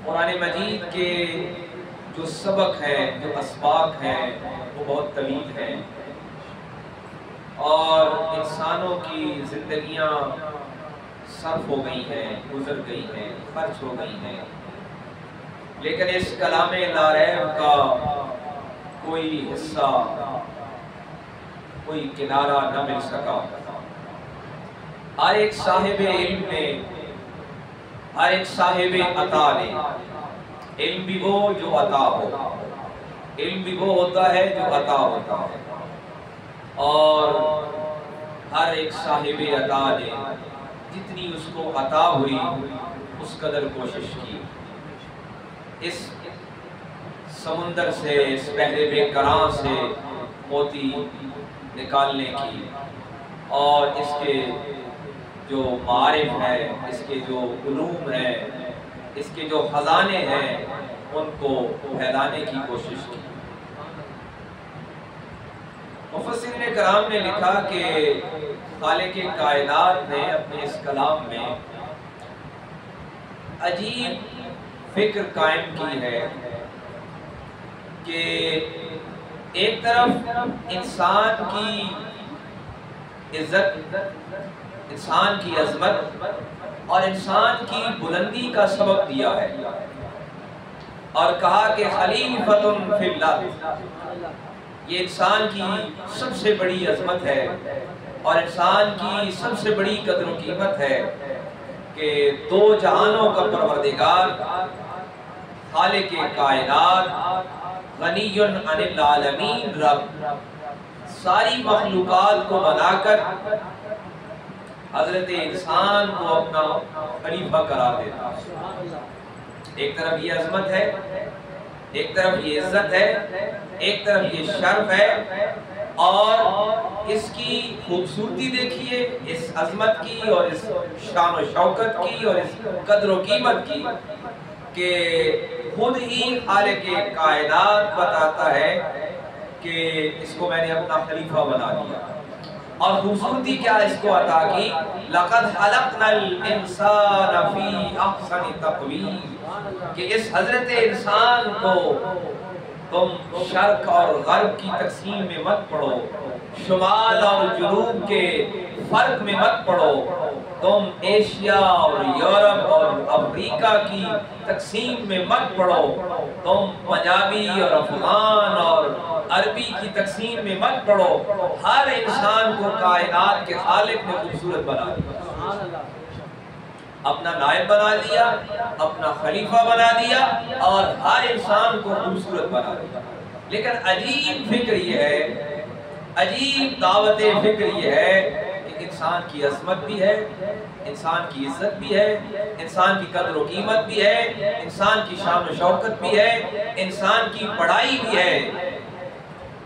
قرآن مجید کے جو سبق ہیں، جو اسباق ہیں، وہ بہت طویل ہیں اور انسانوں کی زندگیاں صرف ہو گئی ہیں، گزر گئی ہیں، خرچ ہو گئی ہیں، لیکن اس کلام لا ریب کا کوئی حصہ، کوئی کنارہ نہ مل سکا۔ ہر ایک صاحب علم نے، ہر ایک صاحب عطا نے، علم بھی وہ جو عطا ہو، علم بھی وہ ہوتا ہے جو عطا ہوتا ہے، اور ہر ایک صاحب عطا نے جتنی اس کو عطا ہوئی اس قدر کوشش کی اس سمندر سے، اس بحر بے کراں سے موتی نکالنے کی، اور اس کے جو معارف ہے، اس کے جو علوم ہے، اس کے جو خزانے ہیں، ان کو پھیلانے کی کوشش کی۔ مفسرین کرام نے لکھا کہ خالق کائنات نے اپنے اس کلام میں عجیب فکر قائم کی ہے کہ ایک طرف انسان کی عزت، انسان کی عظمت اور انسان کی بلندی کا سبق دیا ہے، اور کہا کہ خلیفۃ فی الارض، یہ انسان کی سب سے بڑی عظمت ہے اور انسان کی سب سے بڑی قدر و قیمت ہے کہ دو جہانوں کا پروردگار، خالق کائنات، غنی عن العالمین رب، ساری مخلوقات کو بنا کر حضرت انسان کو اپنا خلیفہ قرار دیتا ہے۔ ایک طرف یہ عظمت ہے، ایک طرف یہ عزت ہے، ایک طرف یہ شرف ہے، اور اس کی خوبصورتی دیکھیے، اس عظمت کی اور اس شان و شوکت کی اور اس قدر و قیمت کی کہ خود ہی خالق کائنات بتاتا ہے کہ اس کو میں نے اپنا خلیفہ بنا دیا۔ اور خوبصورتی کیا اس کو عطا کی؟ لَقَدْ خَلَقْنَا الْإِنسَانَ فِي أَحْسَنِ تَقْوِيمٍ، کہ اس حضرت انسان کو تم شرق اور غرب کی تقسیم میں مت پڑھو، شمال اور جنوب کے فرق میں مت پڑھو، تم ایشیا اور یورپ اور افریقہ کی تقسیم میں مت پڑھو، تم پنجابی اور افغان اور عربی کی تقسیم میں مت پڑھو، ہر انسان کو کائنات کے خالق نے خوبصورت بنا دیا، اپنا نائب بنا دیا، اپنا خلیفہ بنا دیا، اور ہر انسان کو خوبصورت بنا دیا۔ لیکن عجیب فکر یہ ہے، عجیب دعوت فکر یہ ہے کہ انسان کی عظمت بھی ہے، انسان کی عزت بھی ہے، انسان کی قدر و قیمت بھی ہے، انسان کی شان و شوکت بھی ہے، انسان کی پڑھائی بھی ہے،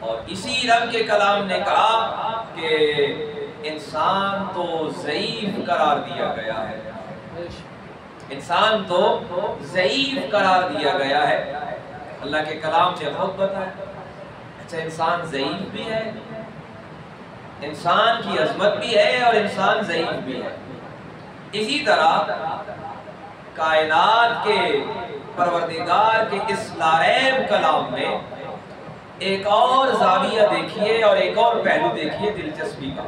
اور اسی رب کے کلام نے کہا کہ انسان تو ضعیف قرار دیا گیا ہے، انسان تو ضعیف قرار دیا گیا ہے۔ اللہ کے کلام سے خود بتایا، اچھا انسان ضعیف بھی ہے، انسان کی عظمت بھی ہے اور انسان ضعیف بھی ہے۔ اسی طرح کائنات کے پروردگار کے اس لاریب کلام میں ایک اور زاویہ دیکھیے اور ایک اور پہلو دیکھیے دلچسپی کا،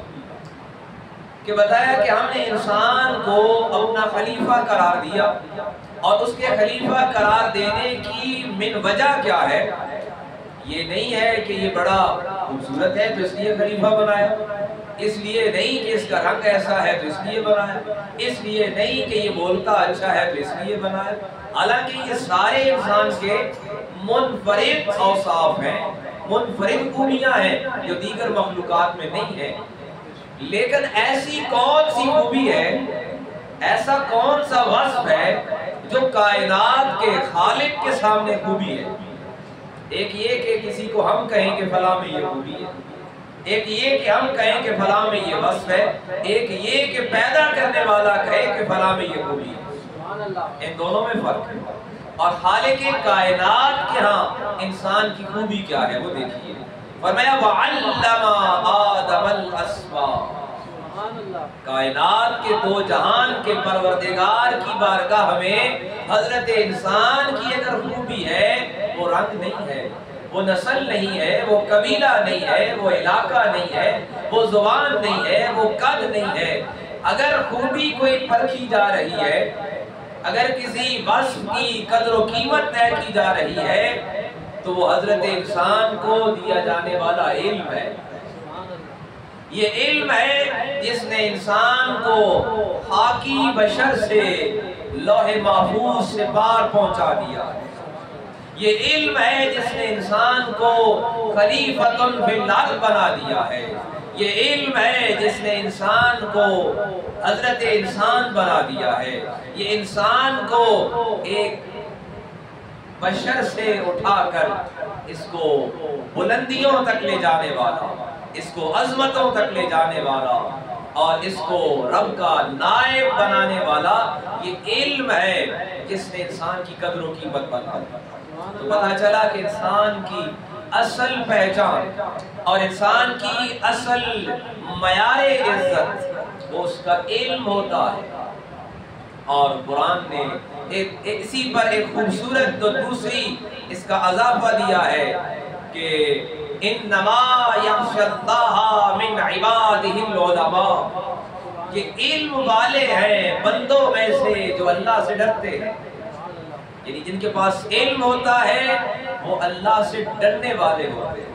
کہ بتایا کہ ہم نے انسان کو اپنا خلیفہ قرار دیا، اور اس کے خلیفہ قرار دینے کی من وجہ کیا ہے؟ یہ نہیں ہے کہ یہ بڑا خوبصورت ہے تو اس لیے خلیفہ بنایا، اس لیے نہیں کہ اس کا رنگ ایسا ہے تو اس لیے بنایا، اس لیے نہیں کہ یہ بولتا اچھا ہے تو اس لیے بنایا، حالانکہ یہ سارے انسان کے منفرد اوصاف ہیں، منفرد خوبیاں ہیں جو دیگر مخلوقات میں نہیں ہیں، لیکن ایسی کون سی خوبی ہے، ایسا کون سا وصف ہے جو کائنات کے خالق کے سامنے خوبی ہے؟ ایک یہ کہ کسی کو ہم کہیں کہ فلاں میں یہ خوبی ہے، ایک یہ کہ ہم کہیں کہ فلاں میں یہ وصف ہے، ایک یہ کہ پیدا کرنے والا کہے کہ فلاں میں یہ خوبی ہے، ان دونوں میں فرق ہے۔ اور خالق کائنات کے ہاں انسان کی خوبی کیا ہے وہ دیکھیے، فرمایا وَعَلَّمَ آدَمَ الْأَسْمَاءَ، کائنات کے دو جہان کے پروردگار کی بارگاہ میں حضرت انسان کی اگر خوبی ہے، وہ رنگ نہیں ہے، وہ نسل نہیں ہے، وہ قبیلہ نہیں ہے، وہ علاقہ نہیں ہے، وہ زبان نہیں ہے، وہ قد نہیں ہے. اگر خوبی کوئی پرکھی جا رہی ہے، اگر کسی وصف کی قدر و قیمت طے کی جا رہی ہے، تو وہ حضرت انسان کو دیا جانے والا علم ہے. یہ علم ہے جس نے انسان کو خاکی بشر سے لوح محفوظ سے پار پہنچا دیا. یہ علم ہے جس نے انسان کو خلیفۃ فی الارض بنا دیا ہے. یہ علم ہے جس نے انسان کو حضرت انسان بنا دیا ہے. یہ انسان کو ایک بشر سے اٹھا کر اس کو بلندیوں تک لے جانے والا، اس کو عظمتوں تک لے جانے والا اور اس کو رب کا نائب بنانے والا یہ علم ہے جس نے انسان کی قدر و قیمت بنا دی. تو پتہ چلا کہ انسان کی اصل پہچان اور انسان کی اصل معیار عزت وہ اس کا علم ہوتا ہے. اور قرآن نے اسی پر ایک خوبصورت تو دوسری اس کا اضافہ دیا ہے کہ انما یخشی اللہ من عبادہ العلماء. یہ علم والے ہیں بندوں میں سے جو اللہ سے ڈرتے ہیں. یعنی جن کے پاس علم ہوتا ہے وہ اللہ سے ڈرنے والے ہوتے ہیں.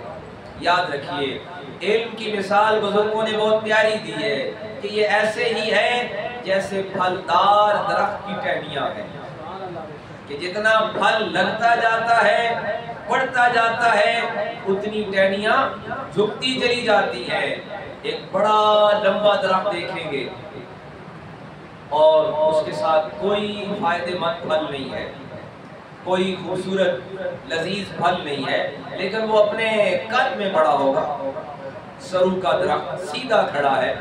یاد رکھیے علم کی مثال بزرگوں نے بہت پیاری دی ہے کہ یہ ایسے ہی ہے جیسے پھلدار درخت کی ٹہنیاں ہیں کہ جتنا پھل لگتا جاتا ہے بڑھتا جاتا ہے اتنی ٹہنیاں جھکتی چلی جاتی ہیں. ایک بڑا لمبا درخت دیکھیں گے اور اس کے ساتھ کوئی فائدہ مند پھل نہیں ہے، کوئی خوبصورت لذیذ پھل نہیں ہے، لیکن وہ اپنے قد میں بڑا ہوگا. سرو کا درخت سیدھا کھڑا ہے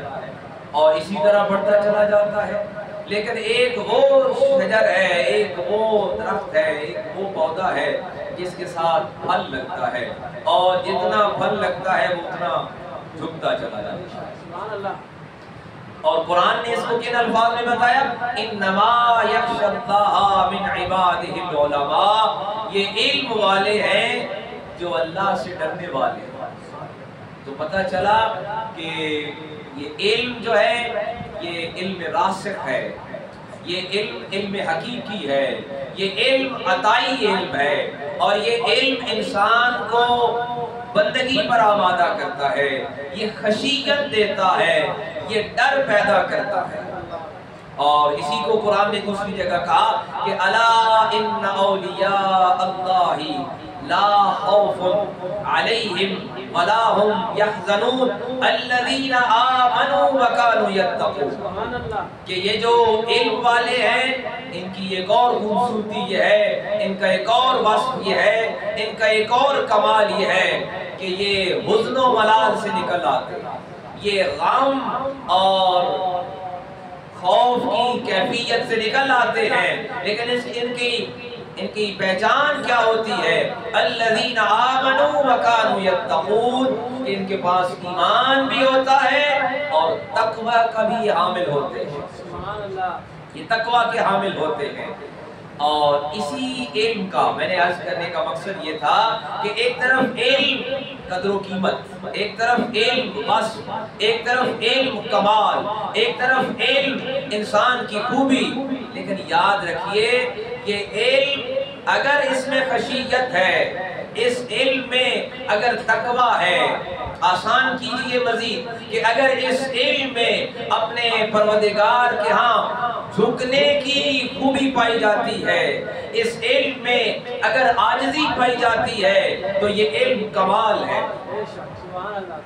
اور اسی طرح بڑھتا چلا جاتا ہے. لیکن ایک وہ شجر ہے، ایک وہ درخت ہے، ایک وہ پودا ہے جس کے ساتھ پھل لگتا ہے اور جتنا پھل لگتا ہے وہ اتنا جھکتا چلا جاتا ہے. اور قرآن نے اس کو کن الفاظ میں بتایا؟ انما یخشی اللہ من عبادہ العلماء. یہ علم والے ہیں جو اللہ سے ڈرنے والے ہیں. تو پتہ چلا کہ یہ علم جو ہے یہ علم راسخ ہے، یہ علم حقیقی ہے، یہ علم عطائی علم ہے اور یہ علم انسان کو بندگی پر آمادہ کرتا ہے، یہ خشیت دیتا ہے، یہ ڈر پیدا کرتا ہے. اور اسی کو قرآن نے دوسری جگہ کہا کہ الا ان اولیاء اللہ لا خوف علیہم ولا هم يحزنون الذين آمنوا وكانوا يتقون. کہ یہ جو علم والے ہیں ان کی ایک اور خوبصورتی یہ ہے، ان کا ایک اور وصف یہ ہے، ان کا ایک اور کمال یہ ہے کہ یہ حزن و ملال سے نکل آتے ہیں، یہ غم اور خوف کی کیفیت سے نکل آتے ہیں. لیکن ان کی پہچان کیا ہوتی ہے؟ الذین آمنوا وکانوا یتقون. ان کے پاس ایمان بھی ہوتا ہے اور تقوی کا بھی حامل ہوتے ہیں. یہ تقوی کے حامل ہوتے ہیں. اور اسی علم کا میں نے عرض کرنے کا مقصد یہ تھا کہ ایک طرف علم قدر و قیمت، ایک طرف علم وصف، ایک طرف علم کمال، ایک طرف علم انسان کی خوبی. لیکن یاد رکھیے کہ علم اگر اس میں خشیت ہے، اس علم میں اگر تقوی ہے، آسان کیجئے مزید کہ اگر اس علم میں اپنے پروردگار کے ہاں جھکنے کی خوبی پائی جاتی ہے، اس علم میں اگر عاجزی پائی جاتی ہے تو یہ علم کمال ہے.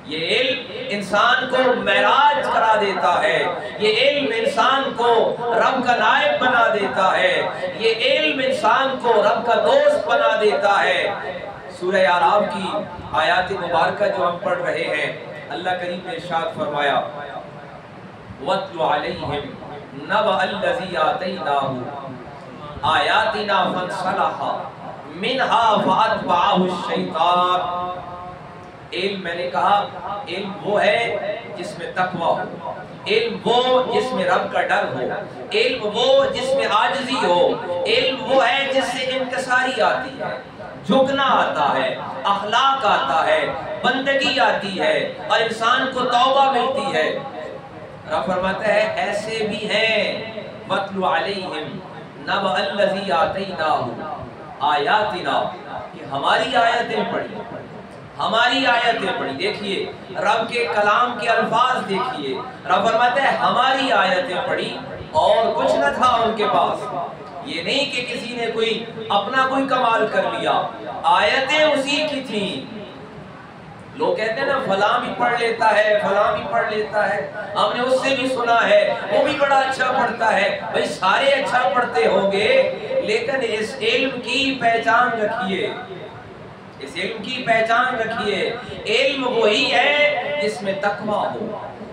یہ علم انسان کو معراج کرا دیتا ہے، یہ علم انسان کو رب کا نائب بنا دیتا ہے، یہ علم انسان کو رب کا دوست بنا دیتا ہے. سورہ اعراف کی آیات مبارکہ جو ہم پڑھ رہے ہیں، اللہ کریم نے ارشاد فرمایا وَاتْلُ عَلَيْهِمْ نَبَأَ الَّذِي آتَيْنَاهُ آیَاتِنَا فَانْسَلَخَ مِنْهَا فَأَتْبَعَهُ الشَّيْطَانُ. علم میں نے کہا علم وہ ہے جس میں تقوی ہو. علم وہ جس میں رب کا ڈر ہو، علم وہ جس میں عاجزی ہو، علم وہ ہے جس سے انکساری آتی ہے، جھکنا آتا ہے، اخلاق آتا ہے، بندگی آتی ہے اور انسان کو توبہ ملتی ہے۔ رب فرماتا ہے ایسے بھی ہیں وَاتْلُ عَلَيْهِمْ نَبَأَ الَّذِي آتَيْنَاهُ آیاتنا، کہ ہماری آیتیں پڑھی، ہماری آیتیں پڑھی۔ دیکھیے رب کے کلام کے الفاظ دیکھیے، رب فرماتا ہے ہماری آیتیں پڑھی اور کچھ نہ تھا ان کے پاس۔ یہ نہیں کہ کسی نے کوئی اپنا کوئی کمال کر لیا، آیتیں اسی کی تھیں۔ لوگ کہتے ہیں نا فلاں بھی پڑھ لیتا ہے، فلاں بھی پڑھ لیتا ہے، ہم نے اس سے بھی سنا ہے وہ بھی بڑا اچھا پڑھتا ہے۔ بھئی سارے اچھا پڑھتے ہوں گے، لیکن اس علم کی پہچان رکھیے، اس علم کی پہچان رکھیے۔ علم وہی ہے جس میں تقویٰ ہو،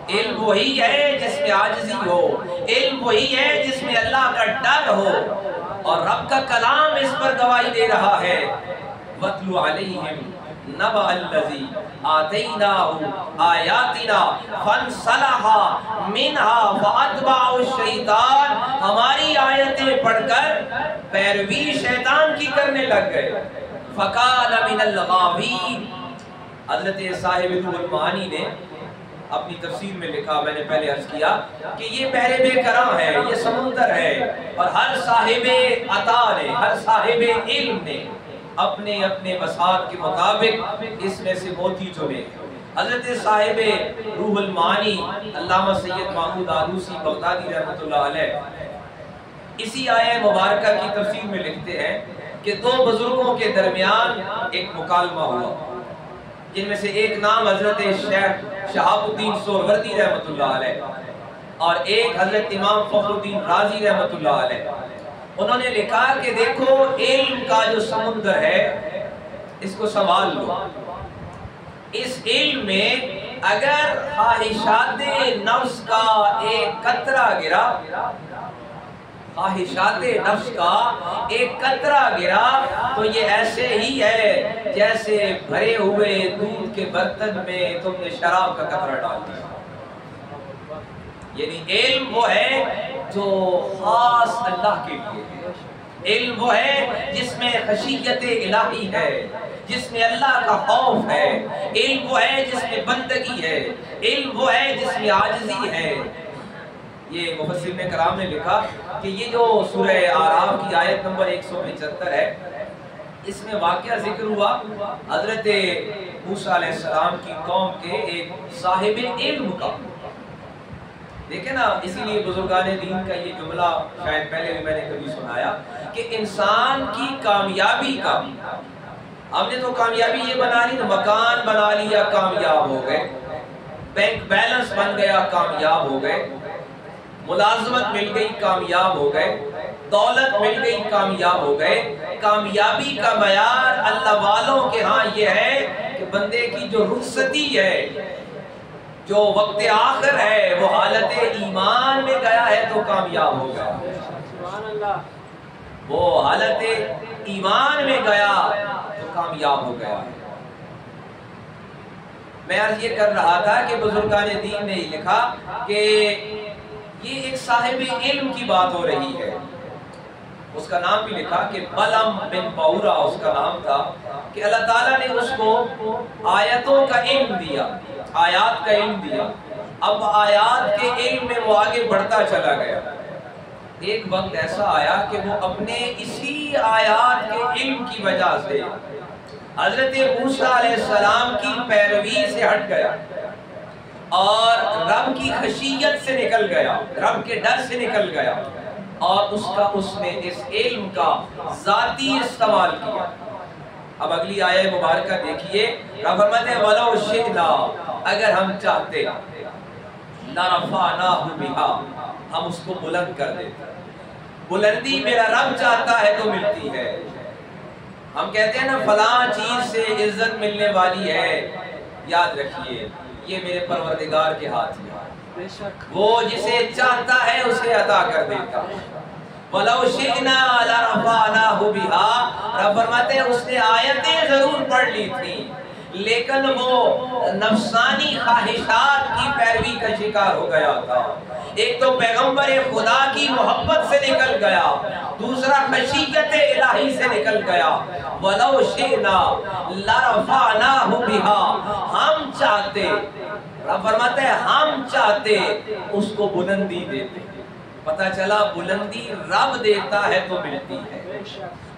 علم وہی ہے جس میں عاجزی ہو، علم وہی ہے جس میں اللہ کا ڈر ہو، اور رب کا کلام اس پر گواہی دے رہا ہے۔ وَاتْلُ عَلَيْهِمْ نَبَأَ الَّذِي آتَيْنَاهُ آیَاتِنَا فَانْسَلَخَ مِنْهَا فَأَتْبَعَهُ الشَّیْطَانُ، ہماری آیتیں پڑھ کر پیروی شیطان کی کرنے لگ گئے۔ فَقَالَ مِنَ الْغَاوِينَ، حضرت صاحب روح المعانی نے اپنی تفسیر میں لکھا، میں نے پہلے عرض کیا کہ یہ بحر بے کراں ہے، یہ سمندر ہے، اور ہر صاحب عطا نے، ہر صاحب علم نے اپنے اپنے بساط کے مطابق اس میں سے موتی چنے۔ حضرت صاحب روح المعانی علامہ سید محمود آلوسی بغدادی رحمۃ اللہ علیہ اسی آیہ مبارکہ کی تفسیر میں لکھتے ہیں کہ دو بزرگوں کے درمیان ایک مکالمہ ہوا، جن میں سے ایک نام حضرت شیخ شہاب الدین سہروردی رحمۃ اللہ علیہ اور ایک حضرت امام فخر الدین رازی رحمۃ اللہ علیہ۔ انہوں نے لکھا کہ دیکھو علم کا جو سمندر ہے اس کو سنبھال لو، اس علم میں اگر خواہشات نفس کا ایک قطرہ گرا، خواہشات نفس کا ایک قطرہ گرا تو یہ ایسے ہی ہے جیسے بھرے ہوئے دودھ کے برتن میں تم نے شراب کا قطرہ ڈال دیا۔ یعنی علم وہ ہے جو خاص اللہ کے لیے ہے، علم وہ ہے جس میں خشیت الہی ہے، جس میں اللہ کا خوف ہے، علم وہ ہے جس میں بندگی ہے، علم وہ ہے جس میں عاجزی ہے۔ یہ مفسرین کرام نے لکھا کہ یہ جو سورہ اعراف کی آیت نمبر 175 ہے، اس میں واقعہ ذکر ہوا حضرت موسیٰ علیہ السلام کی قوم کے ایک صاحب علم کا۔ دیکھیں نا، اسی لیے بزرگان دین کا یہ جملہ شاید پہلے بھی میں نے کبھی سنایا کہ انسان کی کامیابی کا، ہم نے تو کامیابی یہ بنا لی، تو مکان بنا لیا کامیاب ہو گئے، بینک بیلنس بن گیا کامیاب ہو گئے، ملازمت مل گئی کامیاب ہو گئے، دولت مل گئی کامیاب ہو گئے۔ کامیابی کا معیار اللہ والوں کے ہاں یہ ہے کہ بندے کی جو رخصتی ہے، جو وقت آخر ہے، وہ حالت ایمان میں گیا ہے تو کامیاب ہو گیا، وہ حالت ایمان میں گیا تو کامیاب ہو گیا۔ میں عرض یہ کر رہا تھا کہ بزرگان دین نے لکھا کہ یہ ایک صاحب علم کی بات ہو رہی ہے، اس کا نام بھی لکھا کہ بلم بن باورا اس کا نام تھا، کہ اللہ تعالیٰ نے اس کو آیتوں کا علم دیا، آیات کا علم دیا۔ اب آیات کے علم میں وہ آگے بڑھتا چلا گیا۔ ایک وقت ایسا آیا کہ وہ اپنے اسی آیات کے علم کی وجہ سے حضرت موسیٰ علیہ السلام کی پیروی سے ہٹ گیا اور رب کی خشیت سے نکل گیا، رب کے ڈر سے نکل گیا، اور اس نے اس علم کا ذاتی استعمال کیا۔ اب اگلی آیہ مبارکہ دیکھیے، رب فرماتے ہیں وَلَوْ شِئْنَا، اگر ہم چاہتے لَرَفَعْنَاهُ بِهَا، ہم اس کو بلند کر دیتے۔ بلندی میرا رب چاہتا ہے تو ملتی ہے۔ ہم کہتے ہیں نا فلاں چیز سے عزت ملنے والی ہے، یاد رکھیے یہ میرے پروردگار کے ہاتھ میں، وہ جسے چاہتا ہے اسے عطا کر دیتا۔ وَلَوْ شِئْنَا لَرَفَعْنَاهُ بِهَا، رب فرماتے ہیں اس نے آیتیں ضرور پڑھ لی تھیں، لیکن وہ نفسانی خواہشات کی پیروی کا شکار ہو گیا تھا۔ ایک تو پیغمبر خدا کی محبت سے نکل گیا، دوسرا خشیت الہی سے نکل گیا۔ وَلَوْ شِئْنَا لَرَفَعْنَاهُ بِهَا، ہم چاہتے، رب فرماتے ہیں ہم چاہتے اس کو بلندی دیتے۔ پتہ چلا بلندی رب دیتا ہے تو ملتی ہے۔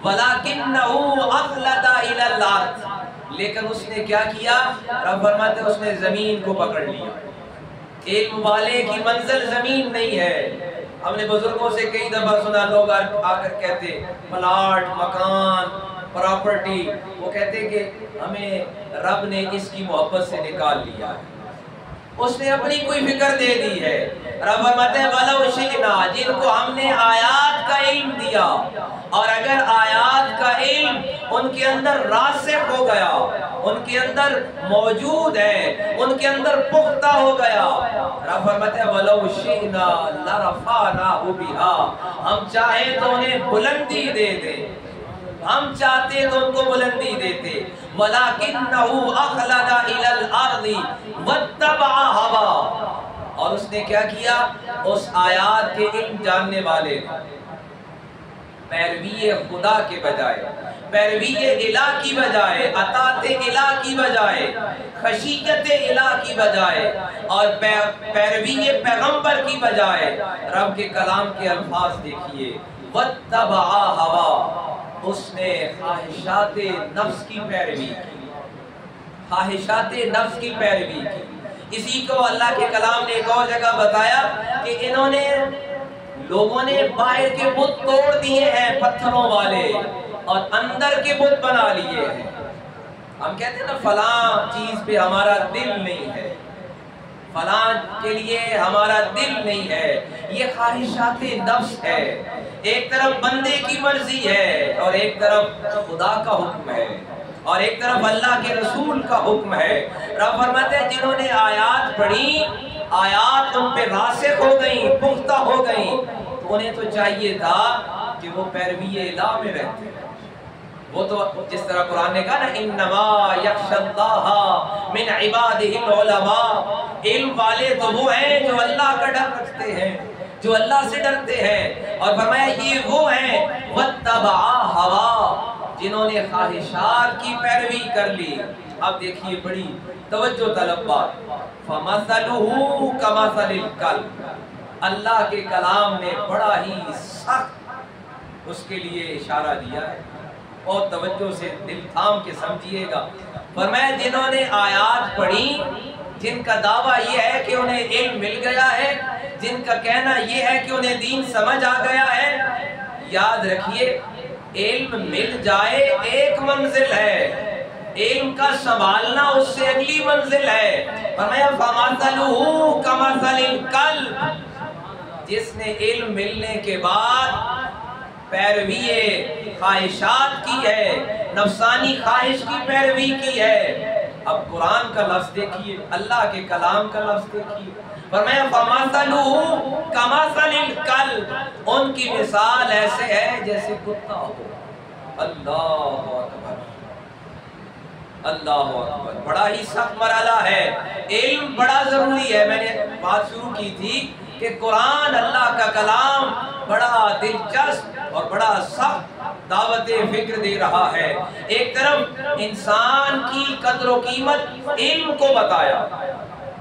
وَلَكِنَّهُ أَخْلَدَ إِلَى الْأَرْضِ، لیکن اس نے کیا کیا؟ رب فرماتے ہیں اس نے زمین کو پکڑ لیا۔ علم والے کی منزل زمین نہیں ہے۔ ہم نے بزرگوں سے کئی دفعہ سنا، لوگ آ کر کہتے پلاٹ، مکان، پراپرٹی، وہ کہتے کہ ہمیں رب نے اس کی محبت سے نکال لیا ہے، اس نے اپنی کوئی فکر دے دی ہے۔ رب فرماتے ہیں وَلَوْ شِئْنَا، جن کو ہم نے آیات کا علم دیا، اور اگر آیات کا علم ان کے اندر راسخ ہو گیا، ان کے اندر موجود ہے، ان کے اندر پختہ ہو گیا، رب فرماتے ہیں وَلَوْ شِئْنَا لَرَفَعْنَاهُ بِهَا، ہم چاہیں تو انہیں بلندی دے دیں، ہم چاہتے تو ان کو بلندی دیتے۔ وَلَكِنَّهُ أَخْلَدَ إِلَى الْأَرْضِ وَاتَّبَعَ هَوَاهُ، اور اس نے کیا کیا؟ اس آیات کے علم جاننے والے پیروی خدا کے بجائے، پیروی الہ کی بجائے، اطاعت الہ کی بجائے، خشیت الہ کی بجائے، اور پیروی پیغمبر کی بجائے رب کے کلام کے الفاظ دیکھیے، وَاتَّبَعَ هَوَاهُ، اس نے خواہشات نفس کی پیروی کی، خواہشات نفس کی پیروی کی۔ اسی کو اللہ کے کلام نے ایک اور جگہ بتایا کہ انہوں نے، لوگوں نے باہر کے بت توڑ دیے ہیں پتھروں والے، اور اندر کے بت بنا لیے ہیں۔ ہم کہتے ہیں نا فلاں چیز پہ ہمارا دل نہیں ہے، فلاں کے لیے ہمارا دل نہیں ہے، یہ خواہشات نفس ہے۔ ایک طرف بندے کی مرضی ہے، اور ایک طرف خدا کا حکم ہے، اور ایک طرف اللہ کے رسول کا حکم ہے۔ رب فرماتے ہیں جنہوں نے آیات پڑھی، آیات ان پہ راسخ ہو گئیں، پختہ ہو گئیں، تو انہیں تو چاہیے تھا کہ وہ پیروی الہ میں رہتے ہیں۔ وہ تو جس طرح قرآن نے کہا نا انما یخشی اللہ من عبادہ العلماء، علم والے تو وہ ہیں جو اللہ کا ڈر رکھتے ہیں، جو اللہ سے ڈرتے ہیں، اور فرمایا یہ وہ ہیں واتبع ہوا، جنہوں نے خواہشات کی پیروی کر لی۔ اب دیکھیے بڑی توجہ طلب بات، فَمَثَلُهُ كَمَثَلِ الْكَلْبِ، اللہ کے کلام نے بڑا ہی سخت اس کے لیے اشارہ دیا ہے، اور توجہ سے دل تھام کے سمجھیے گا۔ فرمایا جنہوں نے آیات پڑھی، جن کا دعویٰ یہ ہے کہ انہیں علم مل گیا ہے، جن کا کہنا یہ ہے کہ انہیں دین سمجھ آ گیا ہے، یاد رکھیے علم مل جائے ایک منزل ہے، علم کا سنبھالنا اس سے اگلی منزل ہے۔ فرمایا فَمَثَلُهُ كَمَثَلِ الْكَلْبِ، جس نے علم ملنے کے بعد پیروی خواہشات کی ہے، نفسانی خواہش کی پیروی کی ہے۔ اب قرآن کا لفظ دیکھیے، اللہ کے کلام کا لفظ دیکھیے، فرمایا فَمَثَلُهُ كَمَثَلِ الْكَلْبِ، ان کی مثال ایسے ہے جیسے کتا ہو۔ اللہ اکبر، اللہ اکبر، بڑا ہی سخت مرحلہ ہے، علم بڑا ضروری ہے۔ میں نے بات شروع کی تھی کہ قرآن اللہ کا کلام بڑا دلچسپ اور بڑا سخت دعوت فکر دے رہا ہے۔ ایک طرف انسان کی قدر و قیمت علم کو بتایا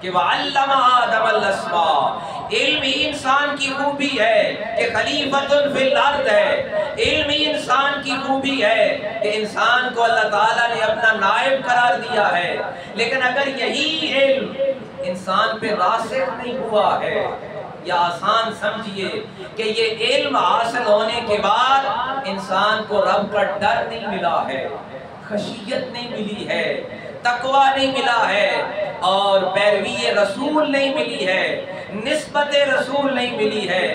کہ وَعَلَّمَ آدَمَ الْأَسْمَاءَ، علم ہی انسان کی خوبی ہے کہ خلیفۃ فی الارض ہے، علم ہی انسان کی خوبی ہے کہ انسان کو اللہ تعالیٰ نے اپنا نائب قرار دیا ہے۔ لیکن اگر یہی علم انسان پہ راسخ نہیں ہوا ہے، یا آسان سمجھیے کہ یہ علم حاصل ہونے کے بعد انسان کو رب کا ڈر نہیں ملا ہے، خشیت نہیں ملی ہے، تقوی نہیں ملا ہے، اور پیروی رسول نہیں ملی ہے، نسبت رسول نہیں ملی ہے،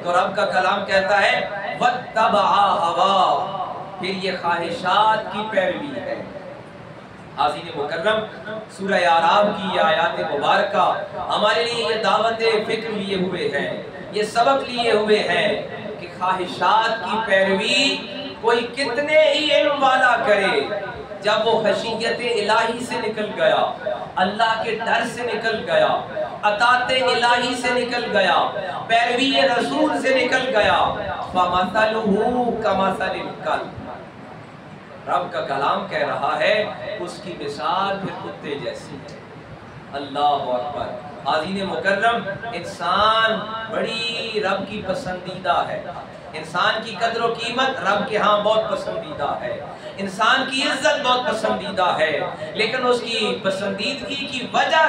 تو رب کا کلام کہتا ہے وَاتَّبَعَ هَوَاهُ، پھر یہ خواہشات کی پیروی ہے۔ حاضرین مکرم، سورہ اعراف کی یہ آیات مبارکہ ہمارے لیے یہ دعوت فکر لیے ہوئے ہیں، یہ سبق لیے ہوئے ہیں کہ خواہشات کی پیروی کوئی کتنے ہی علم والا کرے، جب وہ خشیت الہی سے نکل گیا، اللہ کے ڈر سے نکل گیا، اطاعت الہی سے نکل گیا، پیروی رسول سے نکل گیا، فَمَثَلُهُ كَمَثَلِ الْكَلْبِ، رب کا کلام کہہ رہا ہے اس کی مثال پھر کتے جیسی ہے۔ اللہ اکبر۔ حاضرین مکرم، انسان بڑی رب کی پسندیدہ ہے، انسان کی قدر و قیمت رب کے ہاں بہت پسندیدہ ہے، انسان کی عزت بہت پسندیدہ ہے، لیکن اس کی پسندیدگی کی وجہ